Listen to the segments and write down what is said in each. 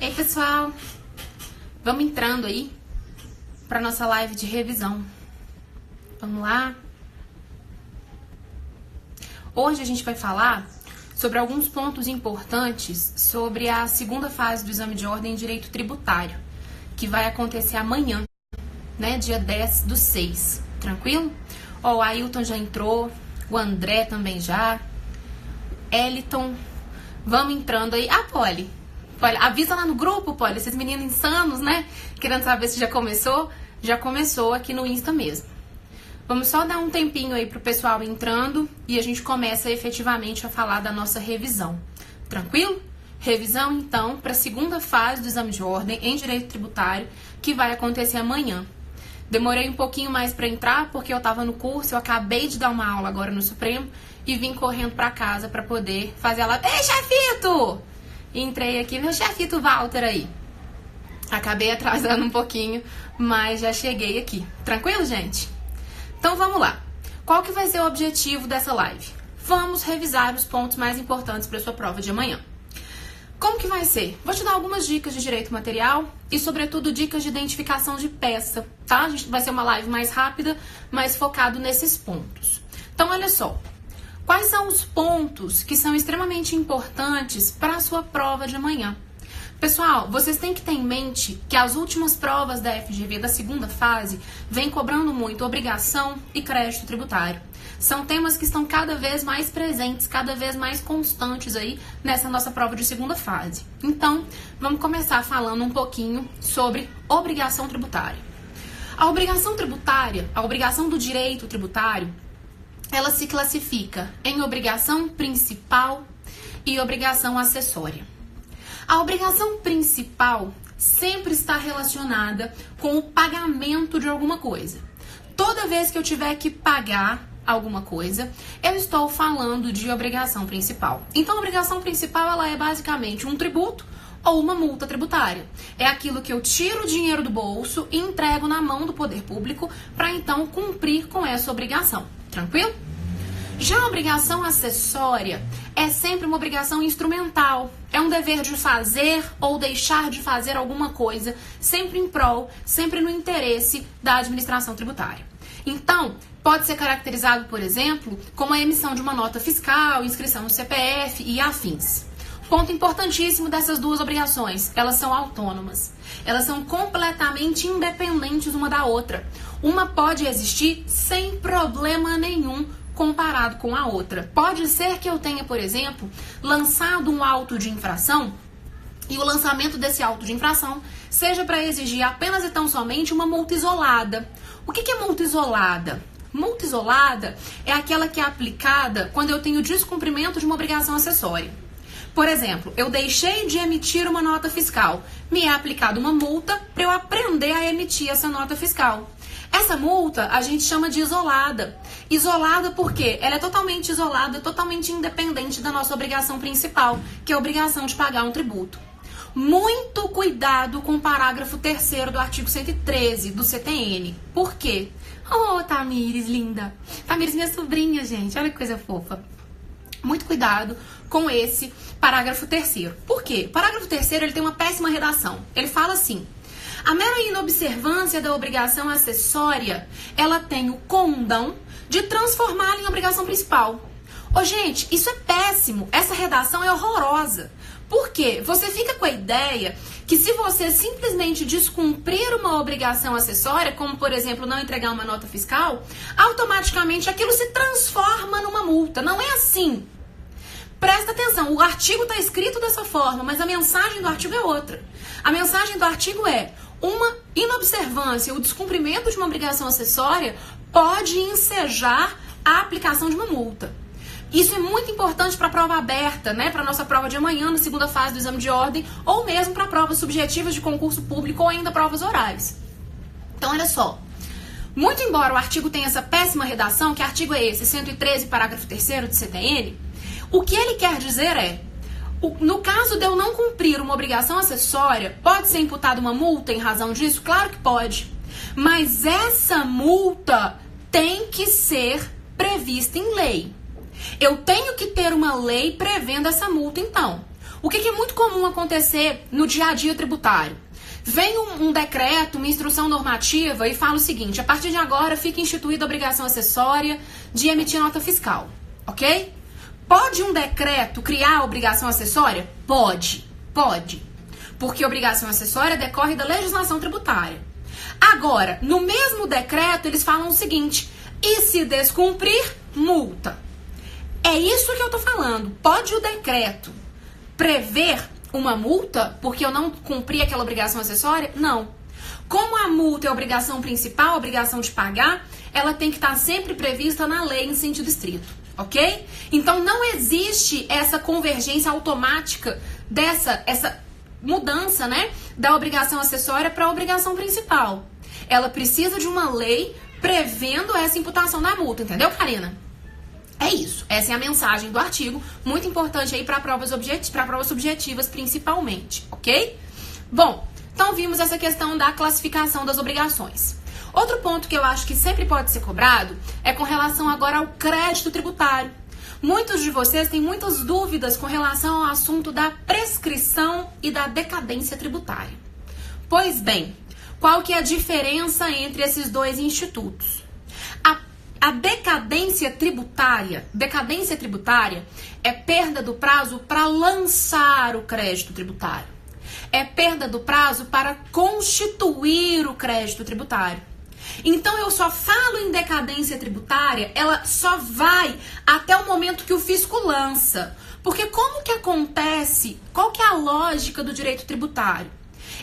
Ei, pessoal, vamos entrando aí para nossa live de revisão. Vamos lá. Hoje a gente vai falar sobre alguns pontos importantes sobre a segunda fase do exame de ordem em direito tributário, que vai acontecer amanhã, né, dia 10/6. Tranquilo? Ó, o Ailton já entrou, o André também já, Eliton, vamos entrando aí. Ah, Polly, avisa lá no grupo, Polly, esses meninos insanos, né, querendo saber se já começou. Já começou aqui no Insta mesmo. Vamos só dar um tempinho aí pro pessoal entrando e a gente começa efetivamente a falar da nossa revisão. Tranquilo? Revisão, então, para a segunda fase do exame de ordem em direito tributário, que vai acontecer amanhã. Demorei um pouquinho mais para entrar, porque eu estava no curso, eu acabei de dar uma aula agora no Supremo e vim correndo para casa para poder fazer a live. Ei, chefito! Entrei aqui, meu chefito Walter aí. Acabei atrasando um pouquinho, mas já cheguei aqui. Tranquilo, gente? Então vamos lá. Qual que vai ser o objetivo dessa live? Vamos revisar os pontos mais importantes para sua prova de amanhã. Como que vai ser? Vou te dar algumas dicas de direito material e, sobretudo, dicas de identificação de peça, tá? A gente vai ser uma live mais rápida, mais focado nesses pontos. Então, olha só. Quais são os pontos que são extremamente importantes para a sua prova de amanhã? Pessoal, vocês têm que ter em mente que as últimas provas da FGV da segunda fase vêm cobrando muito obrigação e crédito tributário. São temas que estão cada vez mais presentes, cada vez mais constantes aí nessa nossa prova de segunda fase. Então, vamos começar falando um pouquinho sobre obrigação tributária. A obrigação tributária, a obrigação do direito tributário, ela se classifica em obrigação principal e obrigação acessória. A obrigação principal sempre está relacionada com o pagamento de alguma coisa. Toda vez que eu tiver que pagar alguma coisa, eu estou falando de obrigação principal. Então, a obrigação principal ela é basicamente um tributo ou uma multa tributária. É aquilo que eu tiro o dinheiro do bolso e entrego na mão do poder público para então cumprir com essa obrigação. Tranquilo? Já a obrigação acessória é sempre uma obrigação instrumental. É um dever de fazer ou deixar de fazer alguma coisa, sempre em prol, sempre no interesse da administração tributária. Então, pode ser caracterizado, por exemplo, como a emissão de uma nota fiscal, inscrição no CPF e afins. Ponto importantíssimo dessas duas obrigações, elas são autônomas. Elas são completamente independentes uma da outra. Uma pode existir sem problema nenhum comparado com a outra. Pode ser que eu tenha, por exemplo, lançado um auto de infração e o lançamento desse auto de infração seja para exigir apenas e tão somente uma multa isolada. O que é multa isolada? Multa isolada é aquela que é aplicada quando eu tenho descumprimento de uma obrigação acessória. Por exemplo, eu deixei de emitir uma nota fiscal, me é aplicada uma multa para eu aprender a emitir essa nota fiscal. Essa multa a gente chama de isolada. Isolada porque ela é totalmente isolada, totalmente independente da nossa obrigação principal, que é a obrigação de pagar um tributo. Muito cuidado com o parágrafo 3º do artigo 113 do CTN. Por quê? Oh, Tamires, linda. Tamires, minha sobrinha, gente. Olha que coisa fofa. Muito cuidado com esse parágrafo 3º. Por quê? O parágrafo 3º ele tem uma péssima redação. Ele fala assim: a mera inobservância da obrigação acessória, ela tem o condão de transformá-la em obrigação principal. Ô, gente, isso é péssimo. Essa redação é horrorosa. Por quê? Você fica com a ideia que se você simplesmente descumprir uma obrigação acessória, como, por exemplo, não entregar uma nota fiscal, automaticamente aquilo se transforma numa multa. Não é assim. Presta atenção, o artigo está escrito dessa forma, mas a mensagem do artigo é outra. A mensagem do artigo é: uma inobservância, o descumprimento de uma obrigação acessória pode ensejar a aplicação de uma multa. Isso é muito importante para a prova aberta, né? Para a nossa prova de amanhã, na segunda fase do exame de ordem, ou mesmo para provas subjetivas de concurso público ou ainda provas orais. Então, olha só. Muito embora o artigo tenha essa péssima redação, que artigo é esse? 113, parágrafo 3º do CTN, o que ele quer dizer é: no caso de eu não cumprir uma obrigação acessória, pode ser imputada uma multa em razão disso? Claro que pode. Mas essa multa tem que ser prevista em lei. Eu tenho que ter uma lei prevendo essa multa, então. O que é muito comum acontecer no dia a dia tributário? Vem um decreto, uma instrução normativa e fala o seguinte: a partir de agora fica instituída a obrigação acessória de emitir nota fiscal, ok? Pode um decreto criar a obrigação acessória? Pode. Porque a obrigação acessória decorre da legislação tributária. Agora, no mesmo decreto, eles falam o seguinte: e se descumprir, multa. É isso que eu tô falando. Pode o decreto prever uma multa porque eu não cumpri aquela obrigação acessória? Não. Como a multa é a obrigação principal, a obrigação de pagar, ela tem que estar sempre prevista na lei em sentido estrito, ok? Então não existe essa convergência automática essa mudança, né, da obrigação acessória para a obrigação principal. Ela precisa de uma lei prevendo essa imputação da multa, entendeu, Karina? É isso. Essa é a mensagem do artigo, muito importante aí para provas subjetivas principalmente, ok? Bom, então vimos essa questão da classificação das obrigações. Outro ponto que eu acho que sempre pode ser cobrado é com relação agora ao crédito tributário. Muitos de vocês têm muitas dúvidas com relação ao assunto da prescrição e da decadência tributária. Pois bem, qual que é a diferença entre esses dois institutos? A decadência tributária é perda do prazo para lançar o crédito tributário. É perda do prazo para constituir o crédito tributário. Então eu só falo em decadência tributária, ela só vai até o momento que o fisco lança. Porque como que acontece, qual que é a lógica do direito tributário?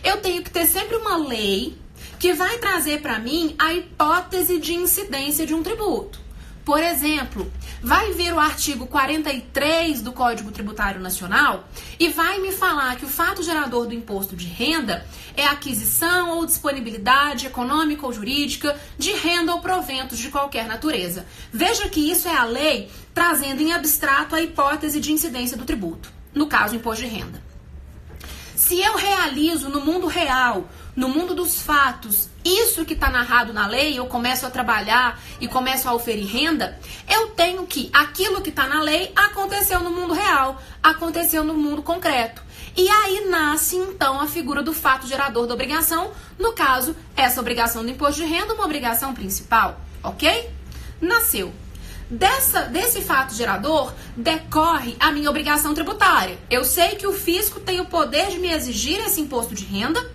Eu tenho que ter sempre uma lei que vai trazer para mim a hipótese de incidência de um tributo. Por exemplo, vai vir o artigo 43 do Código Tributário Nacional e vai me falar que o fato gerador do imposto de renda é aquisição ou disponibilidade econômica ou jurídica de renda ou proventos de qualquer natureza. Veja que isso é a lei trazendo em abstrato a hipótese de incidência do tributo, no caso, o imposto de renda. Se eu realizo no mundo real, no mundo dos fatos, isso que está narrado na lei, eu começo a trabalhar e começo a oferir renda, eu tenho que aquilo que está na lei aconteceu no mundo real, aconteceu no mundo concreto. E aí nasce, então, a figura do fato gerador da obrigação, no caso, essa obrigação do imposto de renda, uma obrigação principal, ok? Nasceu. Desse fato gerador decorre a minha obrigação tributária. Eu sei que o fisco tem o poder de me exigir esse imposto de renda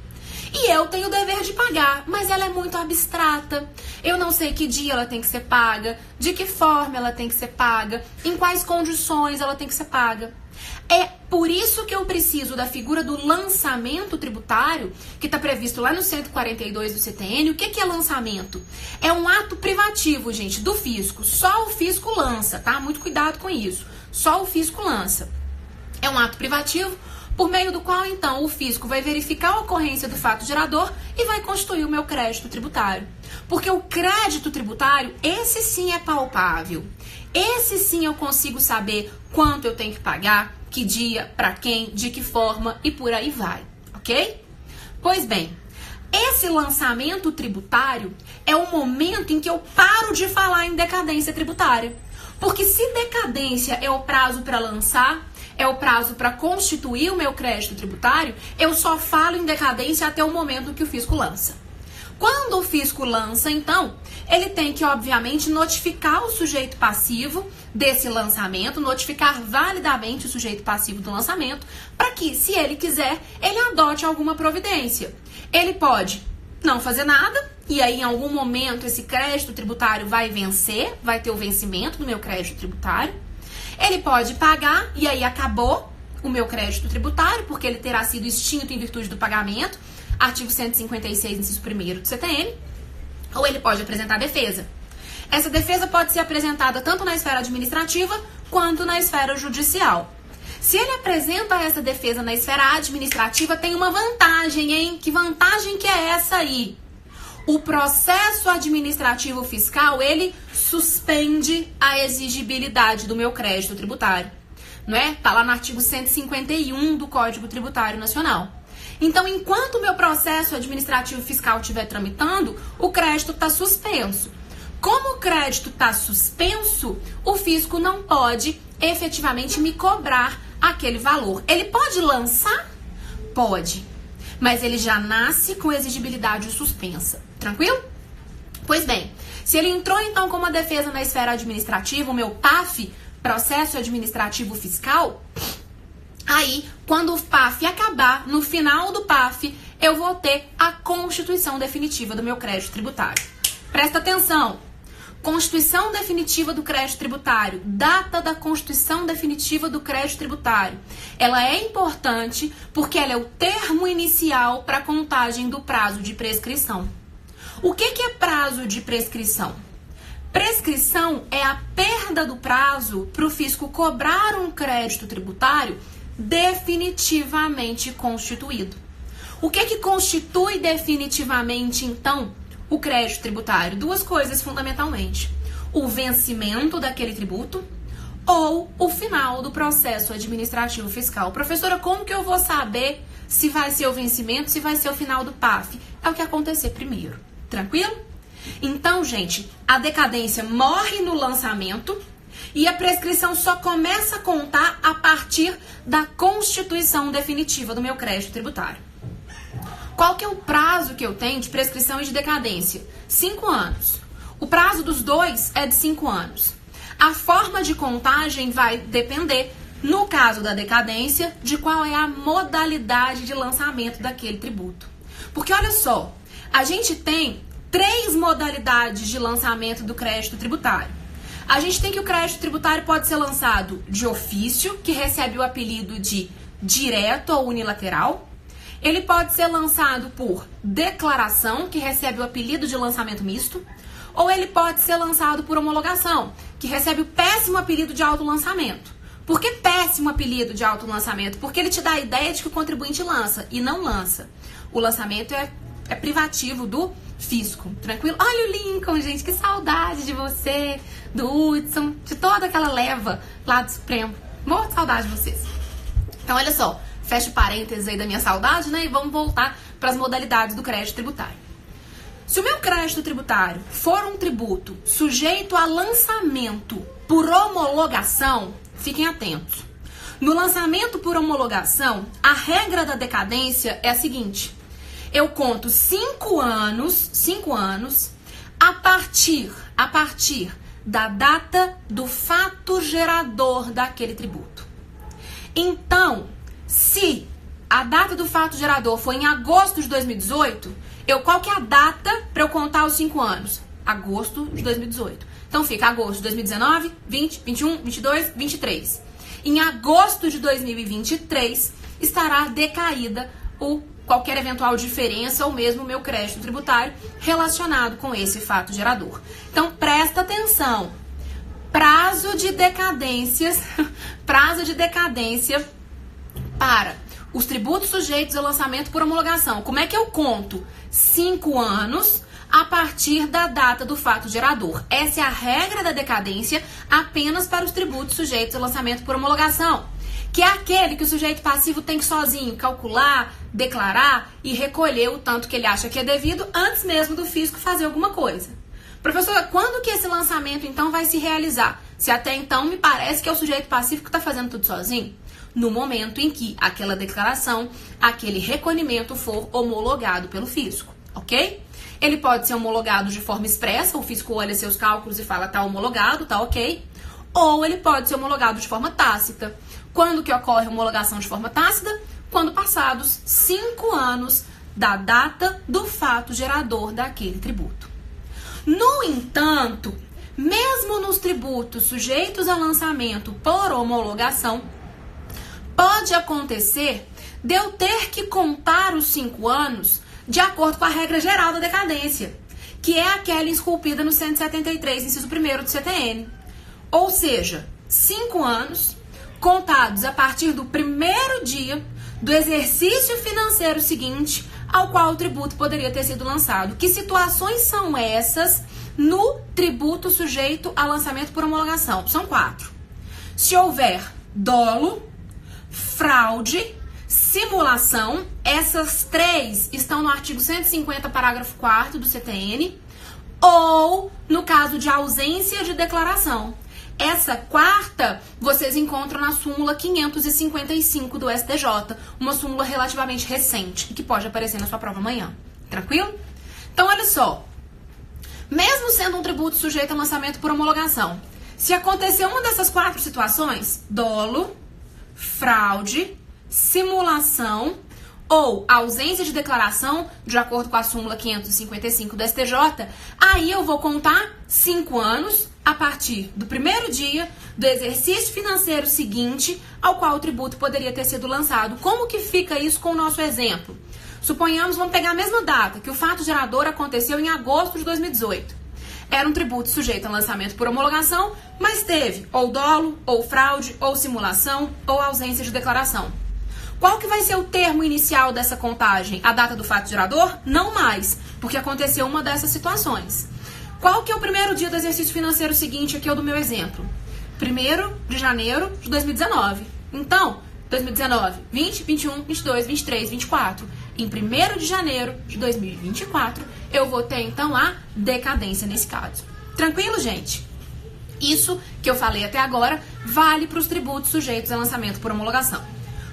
e eu tenho o dever de pagar, mas ela é muito abstrata. Eu não sei que dia ela tem que ser paga, de que forma ela tem que ser paga, em quais condições ela tem que ser paga. É por isso que eu preciso da figura do lançamento tributário, que está previsto lá no 142 do CTN. O que é lançamento? É um ato privativo, gente, do fisco. Só o fisco lança, tá? Muito cuidado com isso. Só o fisco lança. É um ato privativo por meio do qual, então, o fisco vai verificar a ocorrência do fato gerador e vai constituir o meu crédito tributário. Porque o crédito tributário, esse sim é palpável. Esse sim eu consigo saber quanto eu tenho que pagar, que dia, para quem, de que forma e por aí vai, ok? Pois bem, esse lançamento tributário é o momento em que eu paro de falar em decadência tributária. Porque se decadência é o prazo para lançar, é o prazo para constituir o meu crédito tributário, eu só falo em decadência até o momento que o fisco lança. Quando o fisco lança, então, ele tem que, obviamente, notificar o sujeito passivo desse lançamento, notificar validamente o sujeito passivo do lançamento, para que, se ele quiser, ele adote alguma providência. Ele pode não fazer nada, e aí, em algum momento, esse crédito tributário vai vencer, vai ter o vencimento do meu crédito tributário. Ele pode pagar, e aí acabou o meu crédito tributário, porque ele terá sido extinto em virtude do pagamento, artigo 156, inciso 1º do CTN, ou ele pode apresentar defesa. Essa defesa pode ser apresentada tanto na esfera administrativa quanto na esfera judicial. Se ele apresenta essa defesa na esfera administrativa, tem uma vantagem, hein? Que vantagem que é essa aí? O processo administrativo fiscal, ele suspende a exigibilidade do meu crédito tributário, não é? Tá lá no artigo 151 do Código Tributário Nacional. Então, enquanto o meu processo administrativo fiscal estiver tramitando, o crédito está suspenso. Como o crédito está suspenso, o fisco não pode efetivamente me cobrar aquele valor. Ele pode lançar? Pode. Mas ele já nasce com exigibilidade suspensa. Tranquilo? Pois bem, se ele entrou então com uma defesa na esfera administrativa, o meu PAF, processo administrativo fiscal, aí quando o PAF acabar, no final do PAF, eu vou ter a constituição definitiva do meu crédito tributário. Presta atenção. Constituição definitiva do crédito tributário, data da constituição definitiva do crédito tributário. Ela é importante porque ela é o termo inicial para a contagem do prazo de prescrição. O que é prazo de prescrição? Prescrição é a perda do prazo para o fisco cobrar um crédito tributário definitivamente constituído. O que constitui definitivamente, então, o crédito tributário? Duas coisas fundamentalmente: o vencimento daquele tributo ou o final do processo administrativo fiscal. Professora, como que eu vou saber se vai ser o vencimento, se vai ser o final do PAF? É o que acontecer primeiro. Tranquilo? Então, gente, a decadência morre no lançamento e a prescrição só começa a contar a partir da constituição definitiva do meu crédito tributário. Qual que é o prazo que eu tenho de prescrição e de decadência? 5 anos. O prazo dos dois é de 5 anos. A forma de contagem vai depender, no caso da decadência, de qual é a modalidade de lançamento daquele tributo. Porque olha só, a gente tem 3 modalidades de lançamento do crédito tributário. A gente tem que o crédito tributário pode ser lançado de ofício, que recebe o apelido de direto ou unilateral. Ele pode ser lançado por declaração, que recebe o apelido de lançamento misto. Ou ele pode ser lançado por homologação, que recebe o péssimo apelido de autolançamento. Por que péssimo apelido de autolançamento? Porque ele te dá a ideia de que o contribuinte lança e não lança. O lançamento é privativo do fisco, tranquilo? Olha o Lincoln, gente, que saudade de você, do Hudson, de toda aquela leva lá do Supremo. Morro de saudade de vocês. Então, olha só, fecha o parênteses aí da minha saudade, né? E vamos voltar para as modalidades do crédito tributário. Se o meu crédito tributário for um tributo sujeito a lançamento por homologação, fiquem atentos. No lançamento por homologação, a regra da decadência é a seguinte: eu conto 5 anos a partir da data do fato gerador daquele tributo. Então, se a data do fato gerador foi em agosto de 2018, qual que é a data para eu contar os 5 anos? Agosto de 2018. Então fica agosto de 2019, 20, 21, 22, 23. Em agosto de 2023 estará decaída qualquer eventual diferença ou mesmo o meu crédito tributário relacionado com esse fato gerador. Então presta atenção. Prazo de decadência para os tributos sujeitos ao lançamento por homologação. Como é que eu conto? 5 anos a partir da data do fato gerador. Essa é a regra da decadência apenas para os tributos sujeitos ao lançamento por homologação, que é aquele que o sujeito passivo tem que sozinho calcular, declarar e recolher o tanto que ele acha que é devido antes mesmo do fisco fazer alguma coisa. Professora, quando que esse lançamento então vai se realizar? Se até então me parece que é o sujeito passivo que está fazendo tudo sozinho. No momento em que aquela declaração, aquele recolhimento for homologado pelo fisco, ok? Ele pode ser homologado de forma expressa, o fisco olha seus cálculos e fala tá homologado, tá ok. Ou ele pode ser homologado de forma tácita. Quando que ocorre a homologação de forma tácita? Quando passados 5 anos da data do fato gerador daquele tributo. No entanto, mesmo nos tributos sujeitos a lançamento por homologação, pode acontecer de eu ter que contar os 5 anos de acordo com a regra geral da decadência, que é aquela esculpida no 173, inciso 1º do CTN. Ou seja, 5 anos contados a partir do primeiro dia do exercício financeiro seguinte ao qual o tributo poderia ter sido lançado. Que situações são essas no tributo sujeito a lançamento por homologação? São 4. Se houver dolo, fraude, simulação, essas 3 estão no artigo 150, parágrafo 4º do CTN, ou no caso de ausência de declaração. Essa quarta vocês encontram na súmula 555 do STJ, uma súmula relativamente recente e que pode aparecer na sua prova amanhã. Tranquilo? Então, olha só. Mesmo sendo um tributo sujeito a lançamento por homologação, se acontecer uma dessas 4 situações, dolo, fraude, simulação ou ausência de declaração, de acordo com a súmula 555 do STJ, aí eu vou contar 5 anos a partir do primeiro dia do exercício financeiro seguinte ao qual o tributo poderia ter sido lançado. Como que fica isso com o nosso exemplo? Suponhamos, vamos pegar a mesma data, que o fato gerador aconteceu em agosto de 2018. Era um tributo sujeito a lançamento por homologação, mas teve ou dolo, ou fraude, ou simulação, ou ausência de declaração. Qual que vai ser o termo inicial dessa contagem? A data do fato gerador? Não mais, porque aconteceu uma dessas situações. Qual que é o primeiro dia do exercício financeiro seguinte aqui é o do meu exemplo? 1º de janeiro de 2019. Então, 2019, 20, 21, 22, 23, 24. Em 1º de janeiro de 2024, eu vou ter, então, a decadência nesse caso. Tranquilo, gente? Isso que eu falei até agora vale para os tributos sujeitos a lançamento por homologação.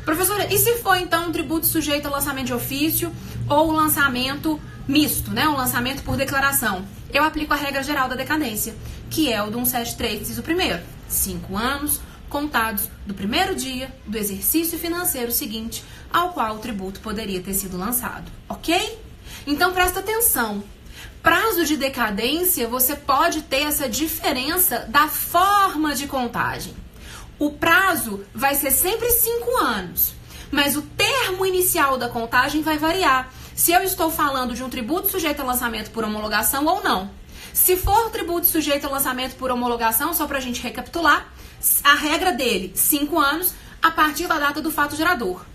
Professora, e se for, então, um tributo sujeito a lançamento de ofício ou lançamento misto, né? Um lançamento por declaração? Eu aplico a regra geral da decadência, que é o do 173, inciso 1º. 5 anos contados do primeiro dia do exercício financeiro seguinte ao qual o tributo poderia ter sido lançado, ok? Então, presta atenção. Prazo de decadência, você pode ter essa diferença da forma de contagem. O prazo vai ser sempre 5 anos, mas o termo inicial da contagem vai variar. Se eu estou falando de um tributo sujeito a lançamento por homologação ou não. Se for tributo sujeito a lançamento por homologação, só para a gente recapitular, a regra dele, 5 anos, a partir da data do fato gerador.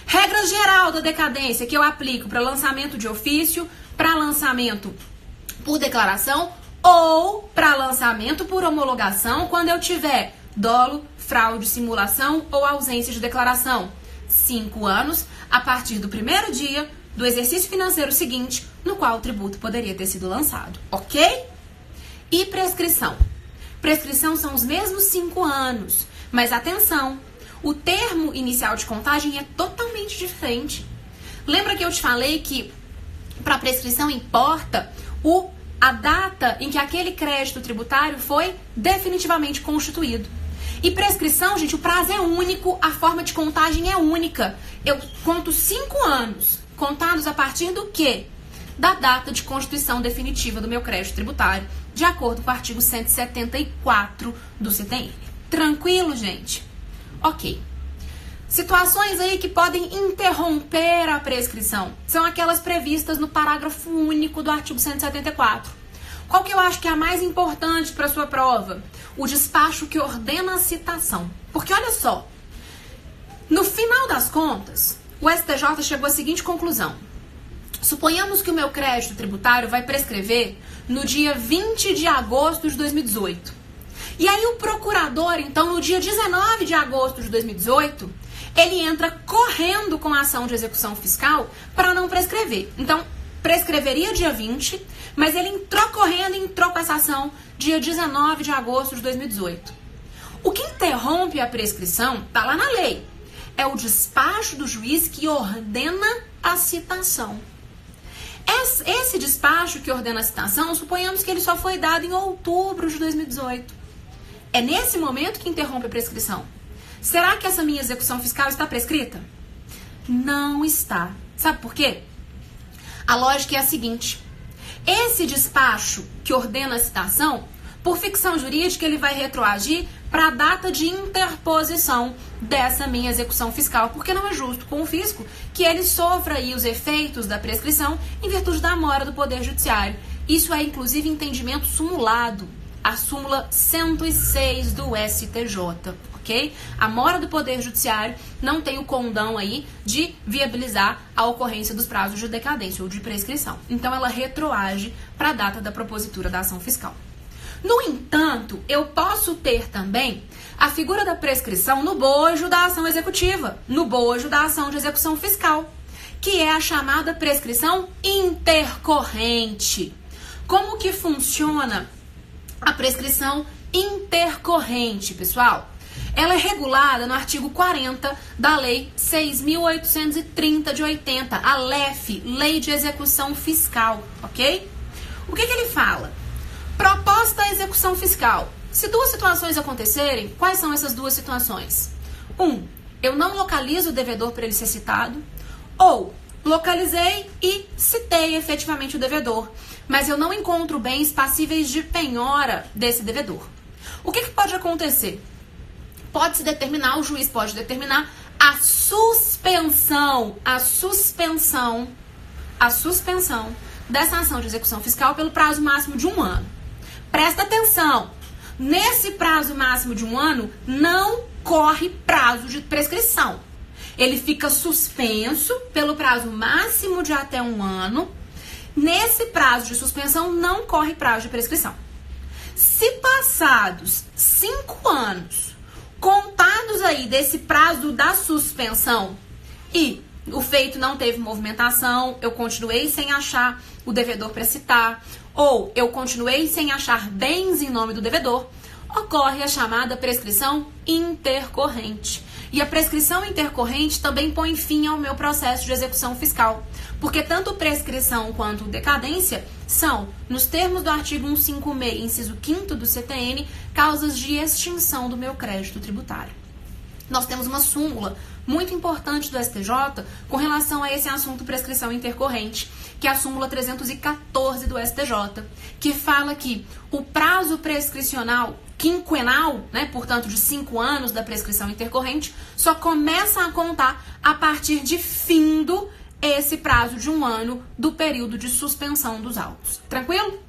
Regra geral da decadência que eu aplico para lançamento de ofício, para lançamento por declaração ou para lançamento por homologação quando eu tiver dolo, fraude, simulação ou ausência de declaração. 5 anos a partir do primeiro dia do exercício financeiro seguinte no qual o tributo poderia ter sido lançado, ok? E prescrição? Prescrição são os mesmos 5 anos, mas atenção, o termo inicial de contagem é totalmente diferente. Lembra que eu te falei que para prescrição importa a data em que aquele crédito tributário foi definitivamente constituído. E prescrição, gente, o prazo é único, a forma de contagem é única. Eu conto 5 anos, contados a partir do quê? Da data de constituição definitiva do meu crédito tributário, de acordo com o artigo 174 do CTN. Tranquilo, gente? Ok. Situações aí que podem interromper a prescrição são aquelas previstas no parágrafo único do artigo 174. Qual que eu acho que é a mais importante para a sua prova? O despacho que ordena a citação. Porque olha só, no final das contas, o STJ chegou à seguinte conclusão. Suponhamos que o meu crédito tributário vai prescrever no dia 20 de agosto de 2018. E aí o procurador, então, no dia 19 de agosto de 2018, ele entra correndo com a ação de execução fiscal para não prescrever. Então, prescreveria dia 20, mas ele entrou correndo e entrou com essa ação dia 19 de agosto de 2018. O que interrompe a prescrição está lá na lei. É o despacho do juiz que ordena a citação. Esse despacho que ordena a citação, suponhamos que ele só foi dado em outubro de 2018. É nesse momento que interrompe a prescrição. Será que essa minha execução fiscal está prescrita? Não está. Sabe por quê? A lógica é a seguinte. Esse despacho que ordena a citação, por ficção jurídica, ele vai retroagir para a data de interposição dessa minha execução fiscal, porque não é justo com o fisco que ele sofra aí os efeitos da prescrição em virtude da mora do Poder Judiciário. Isso é, inclusive, entendimento sumulado, a súmula 106 do STJ, ok? A mora do Poder Judiciário não tem o condão aí de viabilizar a ocorrência dos prazos de decadência ou de prescrição. Então, ela retroage para a data da propositura da ação fiscal. No entanto, eu posso ter também a figura da prescrição no bojo da ação executiva, no bojo da ação de execução fiscal, que é a chamada prescrição intercorrente. Como que funciona a prescrição intercorrente, pessoal. Ela é regulada no artigo 40 da Lei 6.830 de 80, a LEF, Lei de Execução Fiscal, ok? O que ele fala? Proposta à execução fiscal. Se duas situações acontecerem, quais são essas duas situações? 1. Eu não localizo o devedor para ele ser citado, ou localizei e citei efetivamente o devedor, mas eu não encontro bens passíveis de penhora desse devedor. O que pode acontecer? Pode-se determinar, o juiz pode determinar a suspensão dessa ação de execução fiscal pelo prazo máximo de 1 ano. Presta atenção, nesse prazo máximo de 1 ano não corre prazo de prescrição. Ele fica suspenso pelo prazo máximo de até 1 ano. Nesse prazo de suspensão não corre prazo de prescrição. Se passados 5 anos, contados aí desse prazo da suspensão e o feito não teve movimentação, eu continuei sem achar o devedor para citar, ou eu continuei sem achar bens em nome do devedor, ocorre a chamada prescrição intercorrente. E a prescrição intercorrente também põe fim ao meu processo de execução fiscal, porque tanto prescrição quanto decadência são, nos termos do artigo 156, inciso 5º do CTN, causas de extinção do meu crédito tributário. Nós temos uma súmula muito importante do STJ com relação a esse assunto prescrição intercorrente, que é a súmula 314 do STJ, que fala que o prazo prescricional quinquenal, né, portanto de 5 anos da prescrição intercorrente, só começa a contar a partir de findo esse prazo de 1 ano do período de suspensão dos autos. Tranquilo?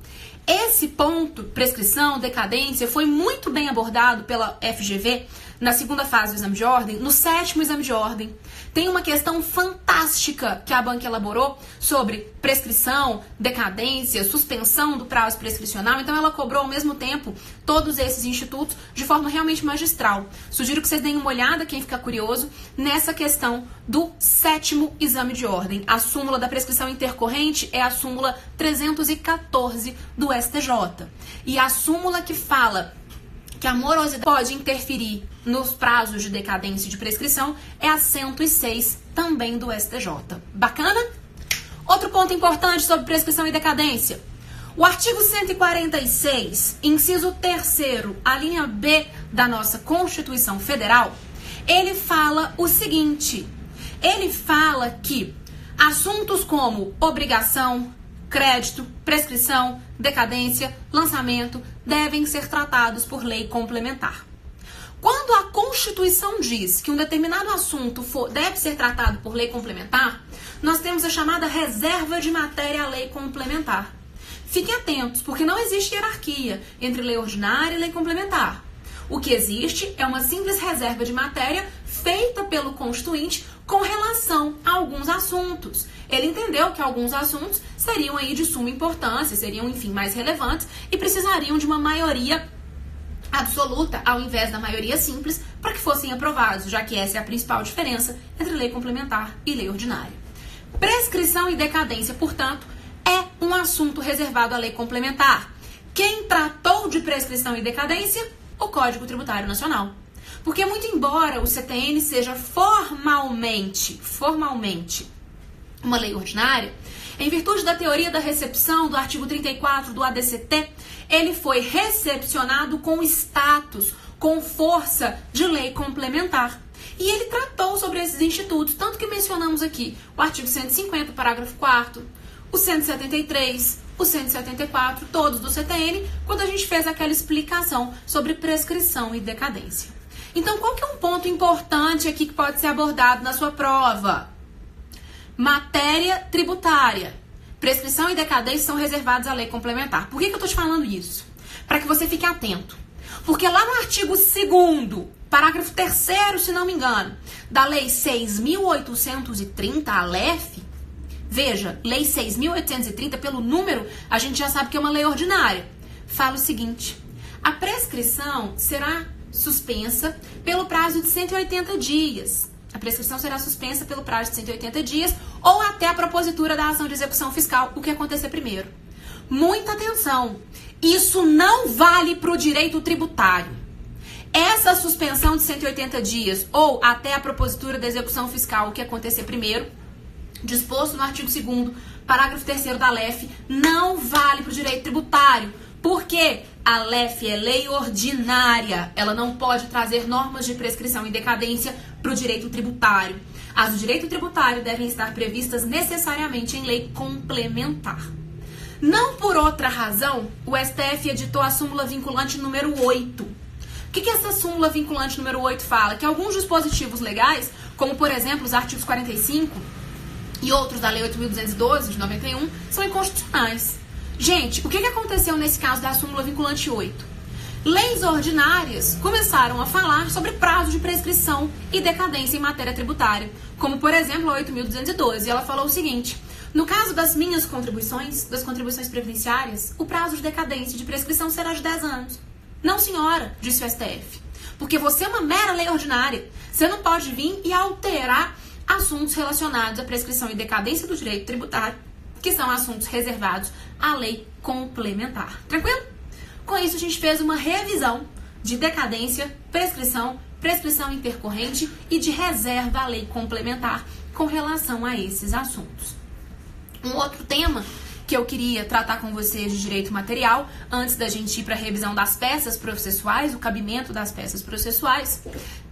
Esse ponto, prescrição, decadência, foi muito bem abordado pela FGV na segunda fase do exame de ordem, no 7º exame de ordem. Tem uma questão fantástica que a banca elaborou sobre prescrição, decadência, suspensão do prazo prescricional. Então ela cobrou ao mesmo tempo todos esses institutos de forma realmente magistral. Sugiro que vocês deem uma olhada, quem ficar curioso, nessa questão do 7º exame de ordem. A súmula da prescrição intercorrente é a súmula 314 do STJ. E a súmula que fala que a morosidade pode interferir nos prazos de decadência e de prescrição é a 106, também do STJ. Bacana? Outro ponto importante sobre prescrição e decadência. O artigo 146, inciso 3º, a linha B da nossa Constituição Federal, ele fala o seguinte: ele fala que assuntos como obrigação, crédito, prescrição, decadência, lançamento devem ser tratados por lei complementar. Quando a Constituição diz que um determinado assunto deve ser tratado por lei complementar, nós temos a chamada reserva de matéria à lei complementar. Fiquem atentos, porque não existe hierarquia entre lei ordinária e lei complementar. O que existe é uma simples reserva de matéria feita pelo Constituinte com relação a alguns assuntos. Ele entendeu que alguns assuntos seriam aí de suma importância, seriam, enfim, mais relevantes e precisariam de uma maioria absoluta ao invés da maioria simples para que fossem aprovados, já que essa é a principal diferença entre lei complementar e lei ordinária. Prescrição e decadência, portanto, é um assunto reservado à lei complementar. Quem tratou de prescrição e decadência? O Código Tributário Nacional. Porque muito embora o CTN seja formalmente uma lei ordinária, em virtude da teoria da recepção do artigo 34 do ADCT, ele foi recepcionado com status, com força de lei complementar. E ele tratou sobre esses institutos, tanto que mencionamos aqui o artigo 150, parágrafo 4º, o 173, o 174, todos do CTN, quando a gente fez aquela explicação sobre prescrição e decadência. Então, qual que é um ponto importante aqui que pode ser abordado na sua prova? Matéria tributária. Prescrição e decadência são reservados à lei complementar. Por que eu estou te falando isso? Para que você fique atento. Porque lá no artigo 2º, parágrafo 3º, se não me engano, da Lei 6.830, a LEF, veja, Lei 6.830, pelo número, a gente já sabe que é uma lei ordinária. Fala o seguinte: a prescrição será suspensa pelo prazo de 180 dias. A prescrição será suspensa pelo prazo de 180 dias ou até a propositura da ação de execução fiscal, o que acontecer primeiro. Muita atenção. Isso não vale para o direito tributário. Essa suspensão de 180 dias ou até a propositura da execução fiscal, o que acontecer primeiro, disposto no artigo 2º, parágrafo 3º da LEF, não vale para o direito tributário. Por quê? A LEF é lei ordinária. Ela não pode trazer normas de prescrição e decadência para o direito tributário. As do direito tributário devem estar previstas necessariamente em lei complementar. Não por outra razão, o STF editou a súmula vinculante número 8. O que essa súmula vinculante número 8 fala? Que alguns dispositivos legais, como por exemplo os artigos 45 e outros da Lei 8.212 de 91, são inconstitucionais. Gente, o que aconteceu nesse caso da súmula vinculante 8? Leis ordinárias começaram a falar sobre prazo de prescrição e decadência em matéria tributária, como por exemplo a 8.212. E ela falou o seguinte: no caso das minhas contribuições, das contribuições previdenciárias, o prazo de decadência e de prescrição será de 10 anos. Não, senhora, disse o STF, porque você é uma mera lei ordinária. Você não pode vir e alterar assuntos relacionados à prescrição e decadência do direito tributário, que são assuntos reservados à lei complementar. Tranquilo? Com isso, a gente fez uma revisão de decadência, prescrição intercorrente e de reserva à lei complementar com relação a esses assuntos. Um outro tema que eu queria tratar com vocês de direito material, antes da gente ir para a revisão das peças processuais, o cabimento das peças processuais,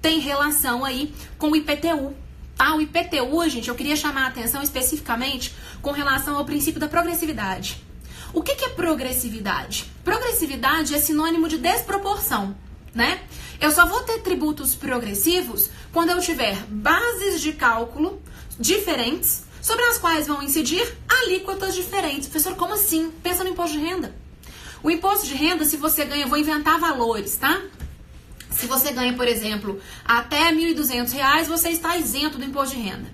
tem relação aí com o IPTU. O IPTU, gente, eu queria chamar a atenção especificamente com relação ao princípio da progressividade. O que é progressividade? Progressividade é sinônimo de desproporção, né? Eu só vou ter tributos progressivos quando eu tiver bases de cálculo diferentes, sobre as quais vão incidir alíquotas diferentes. Professor, como assim? Pensa no imposto de renda. O imposto de renda, se você ganha, vou inventar valores, tá? Se você ganha, por exemplo, até R$ 1.200, você está isento do imposto de renda.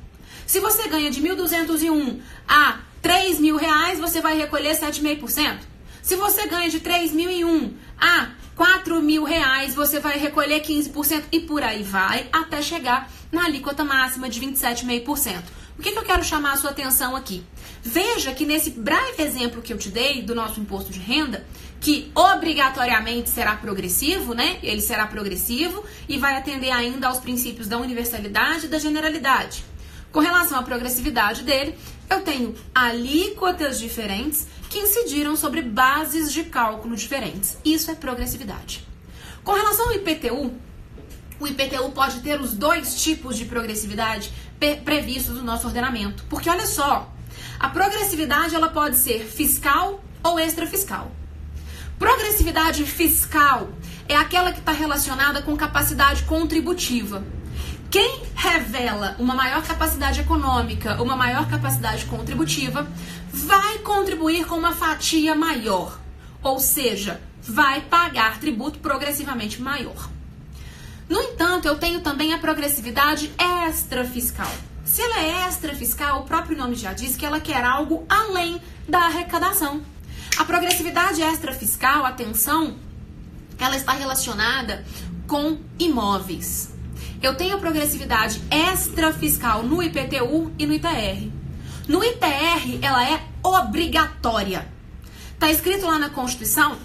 Se você ganha de 1.201 a R$ 3.000, você vai recolher 7,5%. Se você ganha de 3.001 a R$ 4.000, você vai recolher 15% e por aí vai, até chegar na alíquota máxima de 27,5%. O que eu quero chamar a sua atenção aqui? Veja que nesse breve exemplo que eu te dei do nosso imposto de renda, que obrigatoriamente será progressivo, né? Ele será progressivo e vai atender ainda aos princípios da universalidade e da generalidade. Com relação à progressividade dele, eu tenho alíquotas diferentes que incidiram sobre bases de cálculo diferentes. Isso é progressividade. Com relação ao IPTU, o IPTU pode ter os dois tipos de progressividade previstos no nosso ordenamento. Porque olha só, a progressividade ela pode ser fiscal ou extrafiscal. Progressividade fiscal é aquela que está relacionada com capacidade contributiva. Quem revela uma maior capacidade econômica, uma maior capacidade contributiva, vai contribuir com uma fatia maior. Ou seja, vai pagar tributo progressivamente maior. No entanto, eu tenho também a progressividade extrafiscal. Se ela é extrafiscal, o próprio nome já diz que ela quer algo além da arrecadação. A progressividade extrafiscal, atenção, ela está relacionada com imóveis. Eu tenho a progressividade extrafiscal no IPTU e no ITR. No ITR, ela é obrigatória. Está escrito lá na Constituição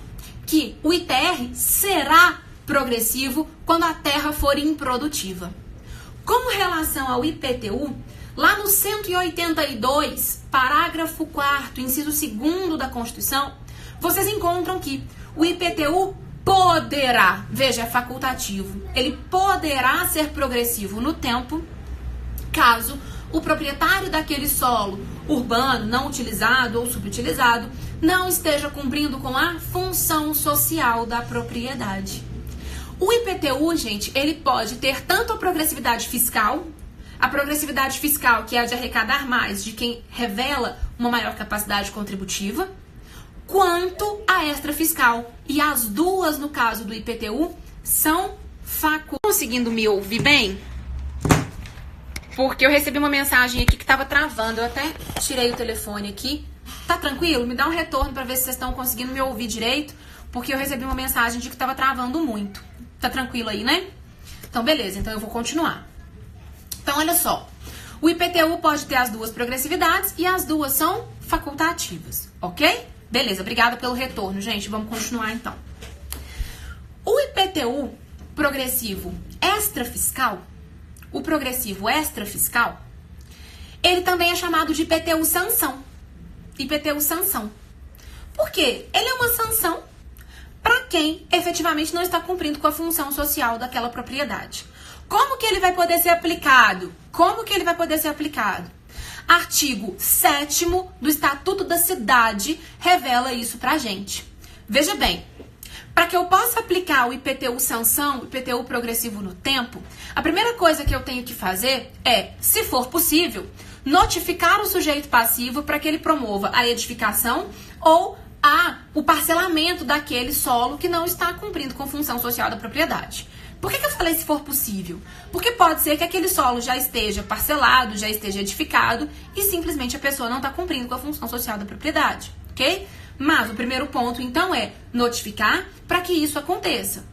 que o ITR será progressivo quando a terra for improdutiva. Com relação ao IPTU, lá no 182, parágrafo 4º, inciso 2º da Constituição, vocês encontram que o IPTU poderá, veja, é facultativo, ele poderá ser progressivo no tempo, caso o proprietário daquele solo urbano, não utilizado ou subutilizado, não esteja cumprindo com a função social da propriedade. O IPTU, gente, ele pode ter tanto a progressividade fiscal que é a de arrecadar mais de quem revela uma maior capacidade contributiva, quanto a extrafiscal. E as duas, no caso do IPTU, são facultativas. Conseguindo me ouvir bem? Porque eu recebi uma mensagem aqui que estava travando. Eu até tirei o telefone aqui. Tá tranquilo? Me dá um retorno para ver se vocês estão conseguindo me ouvir direito, porque eu recebi uma mensagem de que estava travando muito. Tá tranquilo aí, né? Então, beleza. Então, eu vou continuar. Então, olha só. O IPTU pode ter as duas progressividades e as duas são facultativas, ok? Beleza, obrigada pelo retorno, gente. Vamos continuar então. O IPTU progressivo extrafiscal, o progressivo extrafiscal, ele também é chamado de IPTU sanção. IPTU sanção. Por quê? Ele é uma sanção para quem efetivamente não está cumprindo com a função social daquela propriedade. Como que ele vai poder ser aplicado? Artigo 7º do Estatuto da Cidade revela isso pra gente. Veja bem, para que eu possa aplicar o IPTU sanção, o IPTU progressivo no tempo, a primeira coisa que eu tenho que fazer é, se for possível, notificar o sujeito passivo para que ele promova a edificação ou o parcelamento daquele solo que não está cumprindo com função social da propriedade. Por que eu falei se for possível? Porque pode ser que aquele solo já esteja parcelado, já esteja edificado e simplesmente a pessoa não está cumprindo com a função social da propriedade, ok? Mas o primeiro ponto, então, é notificar para que isso aconteça.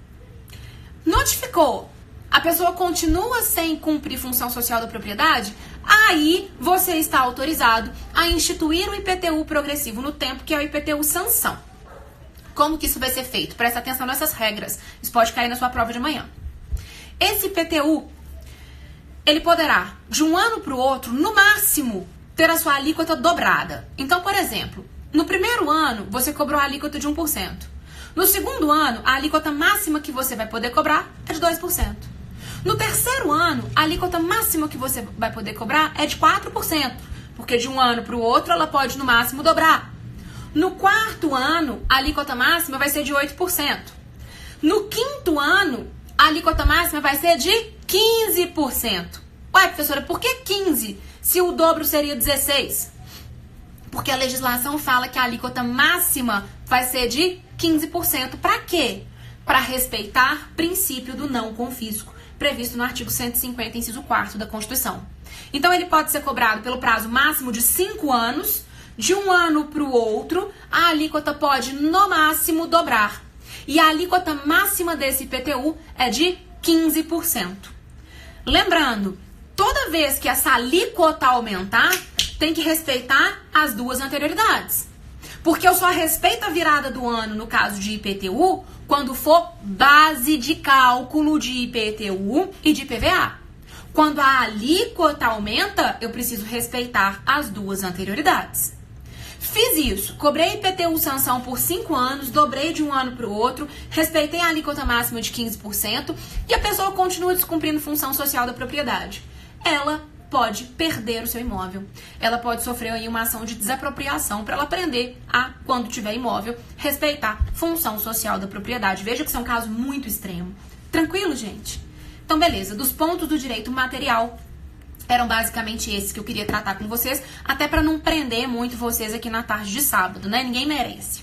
Notificou, a pessoa continua sem cumprir função social da propriedade, aí você está autorizado a instituir o IPTU progressivo no tempo, que é o IPTU sanção. Como que isso vai ser feito? Presta atenção nessas regras. Isso pode cair na sua prova de amanhã. Esse IPTU, ele poderá, de um ano para o outro, no máximo, ter a sua alíquota dobrada. Então, por exemplo, no primeiro ano, você cobrou a alíquota de 1%. No segundo ano, a alíquota máxima que você vai poder cobrar é de 2%. No terceiro ano, a alíquota máxima que você vai poder cobrar é de 4%, porque de um ano para o outro ela pode, no máximo, dobrar. No quarto ano, a alíquota máxima vai ser de 8%. No quinto ano, a alíquota máxima vai ser de 15%. Ué, professora, por que 15%? Se o dobro seria 16%? Porque a legislação fala que a alíquota máxima vai ser de 15%. Para quê? Para respeitar o princípio do não confisco, previsto no artigo 150, inciso 4º da Constituição. Então, ele pode ser cobrado pelo prazo máximo de 5 anos. De um ano para o outro, a alíquota pode, no máximo, dobrar. E a alíquota máxima desse IPTU é de 15%. Lembrando, toda vez que essa alíquota aumentar, tem que respeitar as duas anterioridades. Porque eu só respeito a virada do ano, no caso de IPTU, quando for base de cálculo de IPTU e de IPVA. Quando a alíquota aumenta, eu preciso respeitar as duas anterioridades. Fiz isso, cobrei IPTU sanção por 5 anos, dobrei de um ano para o outro, respeitei a alíquota máxima de 15% e a pessoa continua descumprindo função social da propriedade. Ela pode perder o seu imóvel. Ela pode sofrer aí uma ação de desapropriação para ela aprender a, quando tiver imóvel, respeitar função social da propriedade. Veja que isso é um caso muito extremo. Tranquilo, gente? Então, beleza. Dos pontos do direito material, eram basicamente esses que eu queria tratar com vocês, até para não prender muito vocês aqui na tarde de sábado, né? Ninguém merece.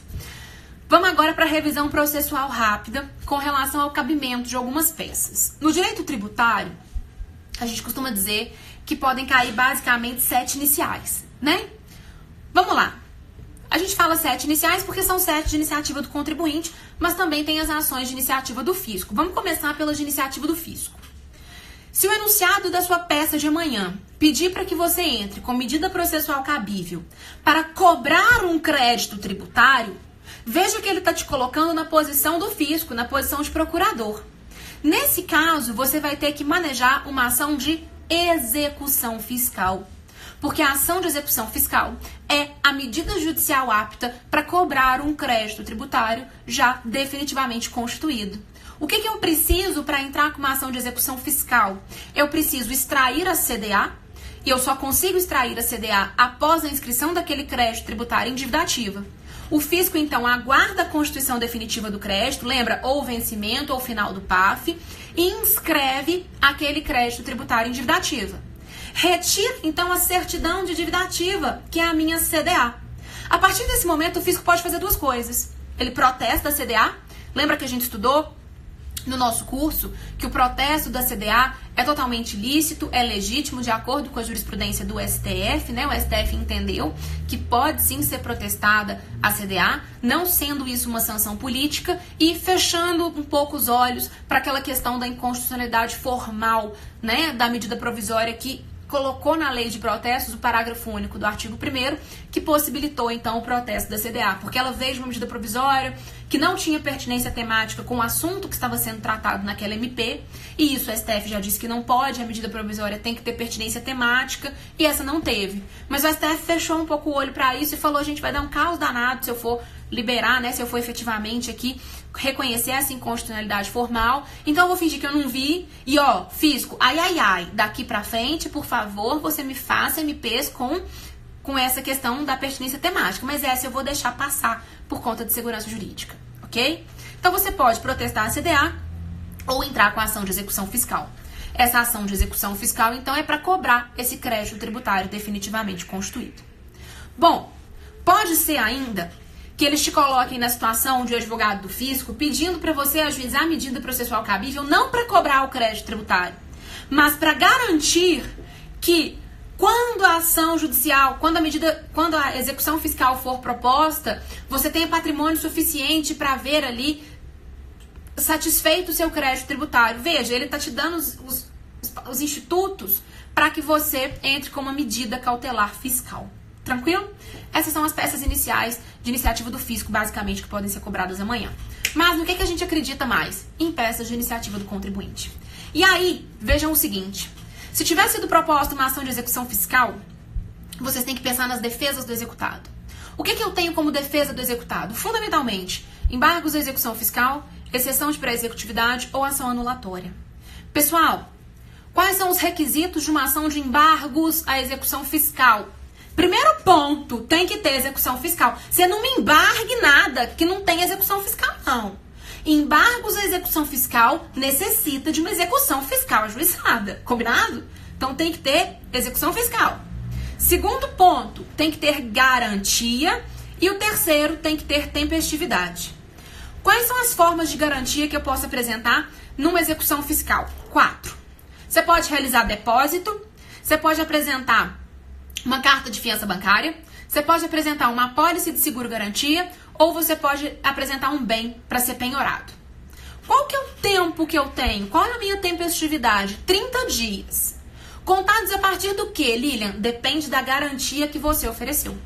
Vamos agora para a revisão processual rápida com relação ao cabimento de algumas peças. No direito tributário, a gente costuma dizer que podem cair basicamente 7 iniciais, né? Vamos lá. A gente fala 7 iniciais porque são 7 de iniciativa do contribuinte, mas também tem as ações de iniciativa do fisco. Vamos começar pelas de iniciativa do fisco. Se o enunciado da sua peça de amanhã pedir para que você entre com medida processual cabível para cobrar um crédito tributário, veja que ele está te colocando na posição do fisco, na posição de procurador. Nesse caso, você vai ter que manejar uma ação de execução fiscal. Porque a ação de execução fiscal é a medida judicial apta para cobrar um crédito tributário já definitivamente constituído. O que eu preciso para entrar com uma ação de execução fiscal? Eu preciso extrair a CDA, e eu só consigo extrair a CDA após a inscrição daquele crédito tributário em dívida ativa. O fisco, então, aguarda a constituição definitiva do crédito, lembra, ou vencimento ou final do PAF, e inscreve aquele crédito tributário em dívida ativa. Retira, então, a certidão de dívida ativa, que é a minha CDA. A partir desse momento, o fisco pode fazer duas coisas. Ele protesta a CDA, lembra que a gente estudou no nosso curso que o protesto da CDA é totalmente lícito, é legítimo, de acordo com a jurisprudência do STF, né? O STF entendeu que pode sim ser protestada a CDA, não sendo isso uma sanção política, e fechando um pouco os olhos para aquela questão da inconstitucionalidade formal, né, da medida provisória que colocou na lei de protestos o parágrafo único do artigo 1º, que possibilitou, então, o protesto da CDA, porque ela veio de uma medida provisória que não tinha pertinência temática com o assunto que estava sendo tratado naquela MP, e isso o STF já disse que não pode, a medida provisória tem que ter pertinência temática, e essa não teve. Mas o STF fechou um pouco o olho para isso e falou, gente, vai dar um caos danado se eu for liberar, né, se eu for efetivamente aqui reconhecer essa inconstitucionalidade formal, então eu vou fingir que eu não vi, e ó, fisco, ai, daqui pra frente, por favor, você me faça MPs com essa questão da pertinência temática, mas essa eu vou deixar passar por conta de segurança jurídica, ok? Então você pode protestar a CDA ou entrar com a ação de execução fiscal. Essa ação de execução fiscal, então, é para cobrar esse crédito tributário definitivamente constituído. Bom, pode ser ainda que eles te coloquem na situação de advogado do fisco pedindo para você ajuizar a medida processual cabível não para cobrar o crédito tributário, mas para garantir que quando a ação judicial, quando a execução fiscal for proposta, você tenha patrimônio suficiente para ver ali satisfeito o seu crédito tributário. Veja, ele está te dando os institutos para que você entre com uma medida cautelar fiscal. Tranquilo? Essas são as peças iniciais de iniciativa do fisco, basicamente, que podem ser cobradas amanhã. Mas no que a gente acredita mais? Em peças de iniciativa do contribuinte. E aí, vejam o seguinte. Se tivesse sido proposta uma ação de execução fiscal, vocês têm que pensar nas defesas do executado. O que eu tenho como defesa do executado? Fundamentalmente, embargos à execução fiscal, exceção de pré-executividade ou ação anulatória. Pessoal, quais são os requisitos de uma ação de embargos à execução fiscal? Primeiro ponto, tem que ter execução fiscal. Você não me embargue nada que não tem execução fiscal, não. Embargos à execução fiscal necessita de uma execução fiscal ajuizada, combinado? Então tem que ter execução fiscal. Segundo ponto, tem que ter garantia. E o terceiro, tem que ter tempestividade. Quais são as formas de garantia que eu posso apresentar numa execução fiscal? 4. Você pode realizar depósito, você pode apresentar uma carta de fiança bancária, você pode apresentar uma apólice de seguro-garantia ou você pode apresentar um bem para ser penhorado. Qual que é o tempo que eu tenho? Qual é a minha tempestividade? 30 dias. Contados a partir do que, Lilian? Depende da garantia que você ofereceu.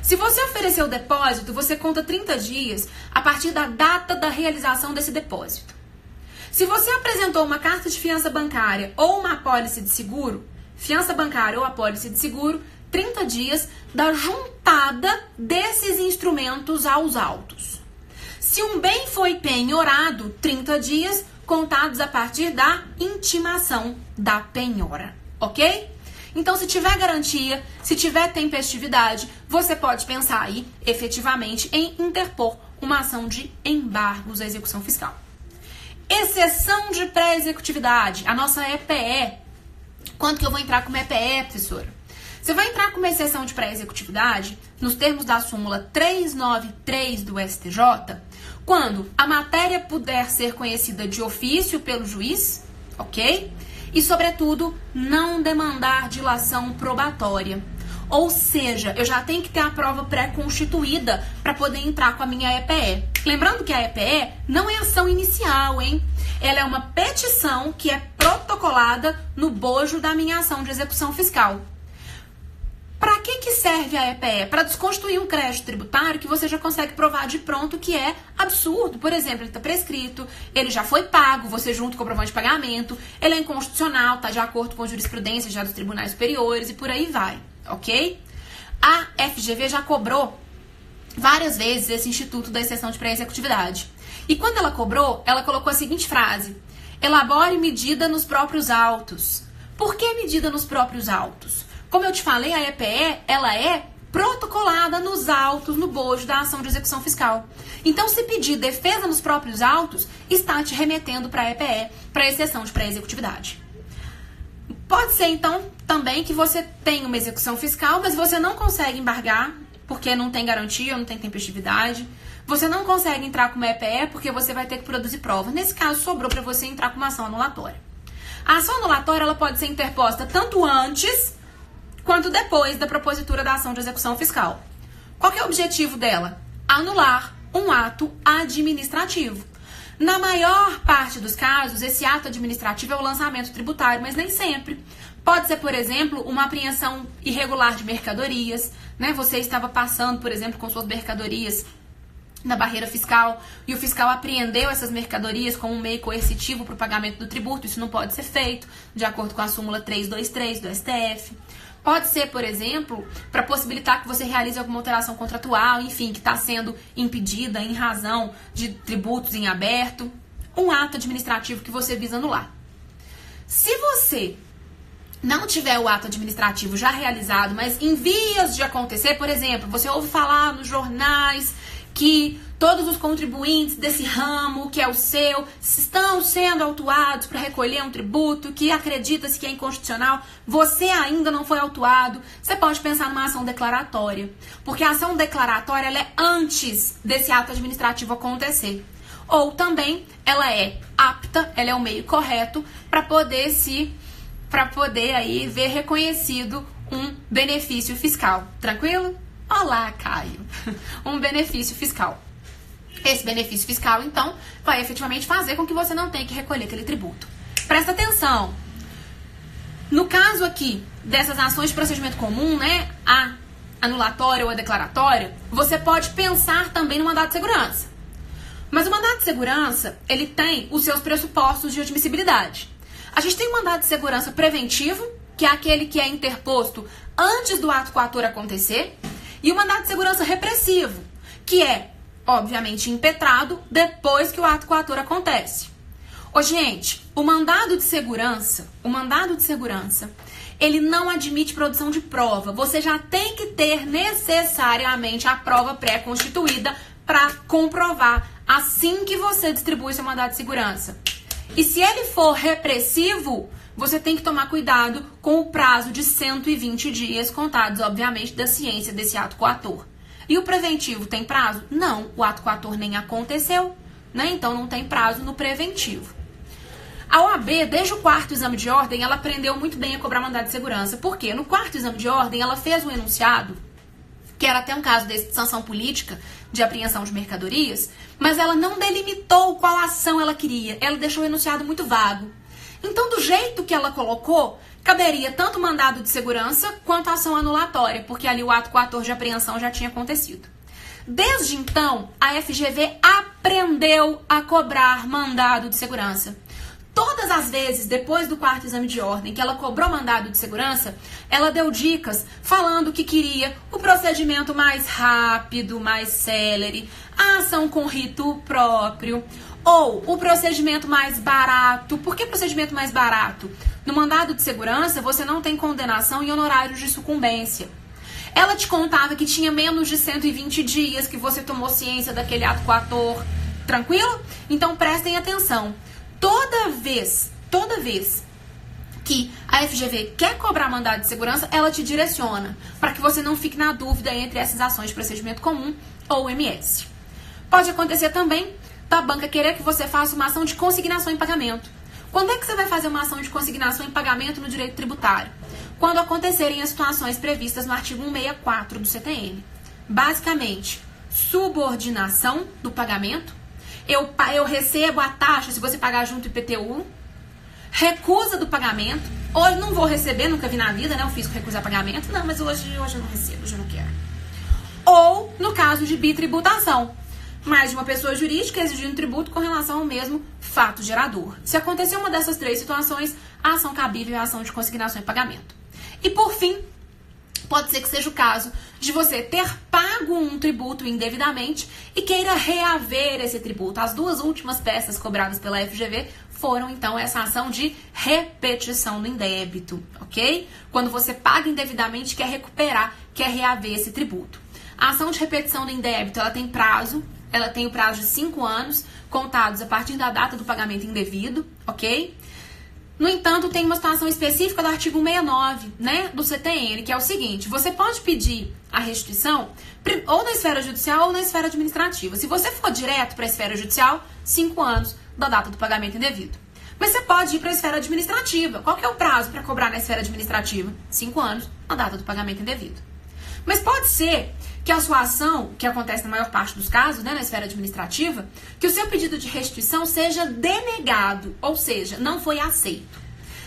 Se você ofereceu o depósito, você conta 30 dias a partir da data da realização desse depósito. Se você apresentou uma carta de fiança bancária ou uma apólice de seguro, fiança bancária ou apólice de seguro, 30 dias da juntada desses instrumentos aos autos. Se um bem foi penhorado, 30 dias contados a partir da intimação da penhora, ok? Então, se tiver garantia, se tiver tempestividade, você pode pensar aí, efetivamente, em interpor uma ação de embargos à execução fiscal. Exceção de pré-executividade, a nossa EPE. Quando que eu vou entrar com uma EPE, professora? Você vai entrar com uma exceção de pré-executividade, nos termos da súmula 393 do STJ, quando a matéria puder ser conhecida de ofício pelo juiz, ok? E, sobretudo, não demandar dilação probatória. Ou seja, eu já tenho que ter a prova pré-constituída para poder entrar com a minha EPE. Lembrando que a EPE não é ação inicial, hein? Ela é uma petição que é protocolada no bojo da minha ação de execução fiscal. Para que serve a EPE? Para desconstituir um crédito tributário que você já consegue provar de pronto que é absurdo. Por exemplo, ele está prescrito, ele já foi pago, você junto com o comprovante de pagamento, ele é inconstitucional, está de acordo com a jurisprudência já dos tribunais superiores e por aí vai, ok? A FGV já cobrou várias vezes esse instituto da exceção de pré-executividade. E quando ela cobrou, ela colocou a seguinte frase: elabore medida nos próprios autos. Por que medida nos próprios autos? Como eu te falei, a EPE, ela é protocolada nos autos, no bojo da ação de execução fiscal. Então, se pedir defesa nos próprios autos, está te remetendo para a EPE, para a exceção de pré-executividade. Pode ser, então, também que você tenha uma execução fiscal, mas você não consegue embargar, porque não tem garantia, não tem tempestividade. Você não consegue entrar com uma EPE, porque você vai ter que produzir prova. Nesse caso, sobrou para você entrar com uma ação anulatória. A ação anulatória ela pode ser interposta tanto antes quanto depois da propositura da ação de execução fiscal. Qual que é o objetivo dela? Anular um ato administrativo. Na maior parte dos casos, esse ato administrativo é o lançamento tributário, mas nem sempre. Pode ser, por exemplo, uma apreensão irregular de mercadorias, né? Você estava passando, por exemplo, com suas mercadorias na barreira fiscal e o fiscal apreendeu essas mercadorias como um meio coercitivo para o pagamento do tributo. Isso não pode ser feito, de acordo com a súmula 323 do STF. Pode ser, por exemplo, para possibilitar que você realize alguma alteração contratual, enfim, que está sendo impedida em razão de tributos em aberto. Um ato administrativo que você visa anular. Se você não tiver o ato administrativo já realizado, mas em vias de acontecer, por exemplo, você ouve falar nos jornais que todos os contribuintes desse ramo, que é o seu, estão sendo autuados para recolher um tributo que acredita-se que é inconstitucional, você ainda não foi autuado, você pode pensar numa ação declaratória. Porque a ação declaratória ela é antes desse ato administrativo acontecer. Ou também ela é apta, ela é o meio correto para poder aí ver reconhecido um benefício fiscal. Tranquilo? Olá, Caio. Um benefício fiscal. Esse benefício fiscal, então, vai efetivamente fazer com que você não tenha que recolher aquele tributo. Presta atenção. No caso aqui dessas ações de procedimento comum, né, a anulatória ou a declaratória, você pode pensar também no mandado de segurança. Mas o mandado de segurança, ele tem os seus pressupostos de admissibilidade. A gente tem o mandado de segurança preventivo, que é aquele que é interposto antes do ato coator acontecer, e o mandado de segurança repressivo, que é, obviamente, impetrado depois que o ato coator acontece. Ô, gente, o mandado de segurança, ele não admite produção de prova. Você já tem que ter necessariamente a prova pré-constituída para comprovar assim que você distribui seu mandado de segurança. E se ele for repressivo, você tem que tomar cuidado com o prazo de 120 dias contados, obviamente, da ciência desse ato coator. E o preventivo tem prazo? Não, o ato coator nem aconteceu, né? Então não tem prazo no preventivo. A OAB, desde o 4º exame de ordem, ela aprendeu muito bem a cobrar mandado de segurança. Por quê? No 4º exame de ordem, ela fez um enunciado, que era até um caso de sanção política, de apreensão de mercadorias, mas ela não delimitou qual ação ela queria. Ela deixou o enunciado muito vago. Então, do jeito que ela colocou, caberia tanto o mandado de segurança quanto a ação anulatória, porque ali o ato coator de apreensão já tinha acontecido. Desde então, a FGV aprendeu a cobrar mandado de segurança. Todas as vezes, depois do 4º exame de ordem, que ela cobrou mandado de segurança, ela deu dicas falando que queria o procedimento mais rápido, mais célere, a ação com rito próprio, ou o procedimento mais barato. Por que procedimento mais barato? No mandado de segurança, você não tem condenação em honorários de sucumbência. Ela te contava que tinha menos de 120 dias que você tomou ciência daquele ato coator. Tranquilo? Então prestem atenção. Toda vez que a FGV quer cobrar mandado de segurança, ela te direciona para que você não fique na dúvida entre essas ações de procedimento comum ou MS. Pode acontecer também da banca querer que você faça uma ação de consignação em pagamento. Quando é que você vai fazer uma ação de consignação em pagamento no direito tributário? Quando acontecerem as situações previstas no artigo 164 do CTN. Basicamente, subordinação do pagamento. Eu recebo a taxa se você pagar junto IPTU. Recusa do pagamento. Hoje não vou receber, nunca vi na vida, né? O fisco recusar pagamento. Não, mas hoje eu não recebo, hoje eu não quero. Ou, no caso de bitributação. Mais de uma pessoa jurídica exigindo tributo com relação ao mesmo fato gerador. Se acontecer uma dessas três situações, a ação cabível é a ação de consignação em pagamento. E por fim, pode ser que seja o caso de você ter pago um tributo indevidamente e queira reaver esse tributo. As duas últimas peças cobradas pela FGV foram, então, essa ação de repetição do indébito, ok? Quando você paga indevidamente, quer recuperar, quer reaver esse tributo. A ação de repetição do indébito, ela tem prazo. Ela tem o prazo de 5 anos, contados a partir da data do pagamento indevido, ok? No entanto, tem uma situação específica do artigo 169, né, do CTN, que é o seguinte: você pode pedir a restituição ou na esfera judicial ou na esfera administrativa. Se você for direto para a esfera judicial, 5 anos da data do pagamento indevido. Mas você pode ir para a esfera administrativa. Qual que é o prazo para cobrar na esfera administrativa? 5 anos da data do pagamento indevido. Mas pode ser que a sua ação, que acontece na maior parte dos casos, né, na esfera administrativa, que o seu pedido de restituição seja denegado, ou seja, não foi aceito.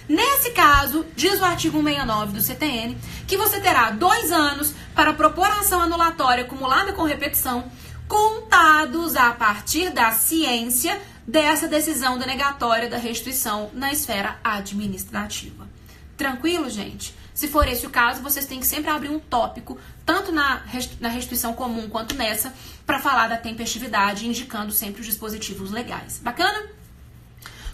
Nesse caso, diz o artigo 169 do CTN, que você terá 2 anos para propor ação anulatória acumulada com repetição, contados a partir da ciência dessa decisão denegatória da restituição na esfera administrativa. Tranquilo, gente? Se for esse o caso, vocês têm que sempre abrir um tópico, tanto na restituição comum quanto nessa, para falar da tempestividade, indicando sempre os dispositivos legais. Bacana?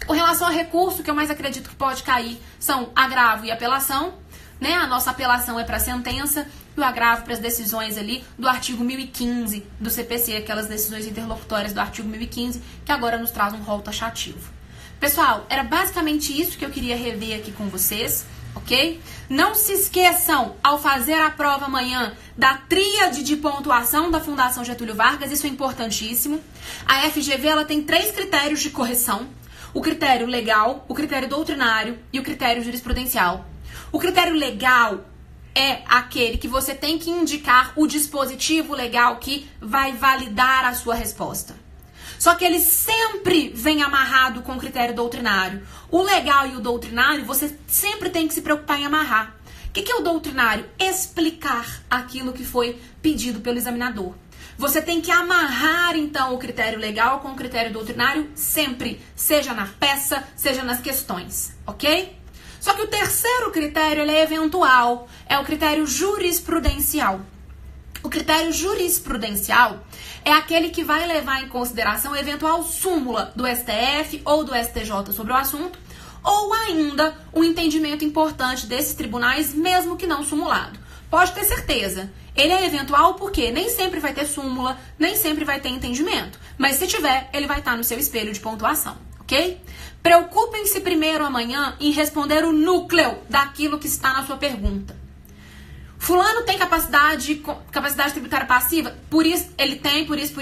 Com relação a recurso, o que eu mais acredito que pode cair são agravo e apelação, né? A nossa apelação é para sentença e o agravo para as decisões ali do artigo 1015 do CPC, aquelas decisões interlocutórias do artigo 1015, que agora nos traz um rol taxativo. Pessoal, era basicamente isso que eu queria rever aqui com vocês, ok? Não se esqueçam, ao fazer a prova amanhã, da tríade de pontuação da Fundação Getúlio Vargas, isso é importantíssimo. A FGV ela tem 3 critérios de correção. O critério legal, o critério doutrinário e o critério jurisprudencial. O critério legal é aquele que você tem que indicar o dispositivo legal que vai validar a sua resposta. Só que ele sempre vem amarrado com o critério doutrinário. O legal e o doutrinário, você sempre tem que se preocupar em amarrar. O que é o doutrinário? Explicar aquilo que foi pedido pelo examinador. Você tem que amarrar, então, o critério legal com o critério doutrinário sempre, seja na peça, seja nas questões, ok? Só que o terceiro critério ele é eventual, é o critério jurisprudencial. O critério jurisprudencial é aquele que vai levar em consideração a eventual súmula do STF ou do STJ sobre o assunto, ou ainda um entendimento importante desses tribunais, mesmo que não sumulado. Pode ter certeza, ele é eventual porque nem sempre vai ter súmula, nem sempre vai ter entendimento, mas se tiver, ele vai estar no seu espelho de pontuação, ok? Preocupem-se primeiro amanhã em responder o núcleo daquilo que está na sua pergunta. Fulano tem capacidade tributária passiva? Por isso, ele tem, por isso,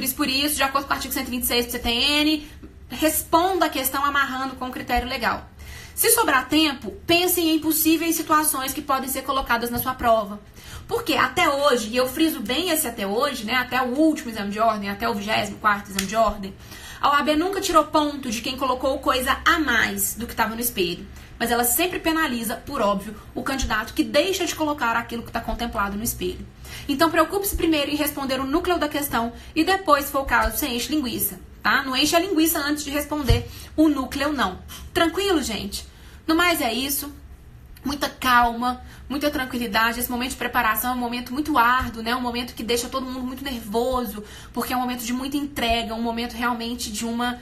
de acordo com o artigo 126 do CTN, responda a questão amarrando com o critério legal. Se sobrar tempo, pensem em possíveis situações que podem ser colocadas na sua prova. Porque até hoje, e eu friso bem esse até hoje, né, até o último exame de ordem, até o 24º exame de ordem, a OAB nunca tirou ponto de quem colocou coisa a mais do que estava no espelho. Mas ela sempre penaliza, por óbvio, o candidato que deixa de colocar aquilo que está contemplado no espelho. Então, preocupe-se primeiro em responder o núcleo da questão e depois, se for o caso, você enche linguiça, tá? Não enche a linguiça antes de responder o núcleo, não. Tranquilo, gente? No mais é isso. Muita calma, muita tranquilidade. Esse momento de preparação é um momento muito árduo, né? Um momento que deixa todo mundo muito nervoso, porque é um momento de muita entrega, um momento realmente de uma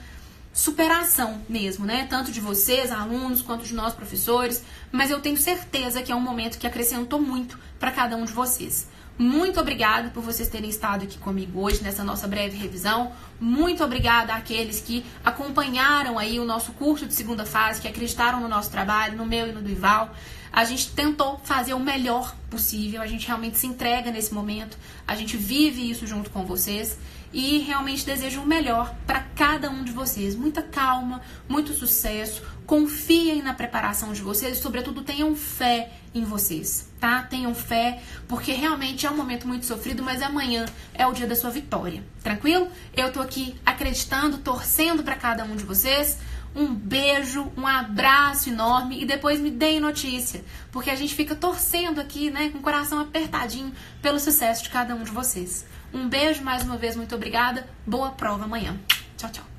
superação mesmo, né? Tanto de vocês, alunos, quanto de nós, professores. Mas eu tenho certeza que é um momento que acrescentou muito para cada um de vocês. Muito obrigada por vocês terem estado aqui comigo hoje nessa nossa breve revisão. Muito obrigada àqueles que acompanharam aí o nosso curso de segunda fase, que acreditaram no nosso trabalho, no meu e no do Ival. A gente tentou fazer o melhor possível, a gente realmente se entrega nesse momento, a gente vive isso junto com vocês e realmente desejo o melhor para cada um de vocês. Muita calma, muito sucesso, confiem na preparação de vocês e, sobretudo, tenham fé em vocês, tá? Tenham fé, porque realmente é um momento muito sofrido, mas amanhã é o dia da sua vitória, tranquilo? Eu tô aqui acreditando, torcendo para cada um de vocês. Um beijo, um abraço enorme e depois me deem notícia, porque a gente fica torcendo aqui, né, com o coração apertadinho pelo sucesso de cada um de vocês. Um beijo mais uma vez, muito obrigada. Boa prova amanhã. Tchau, tchau.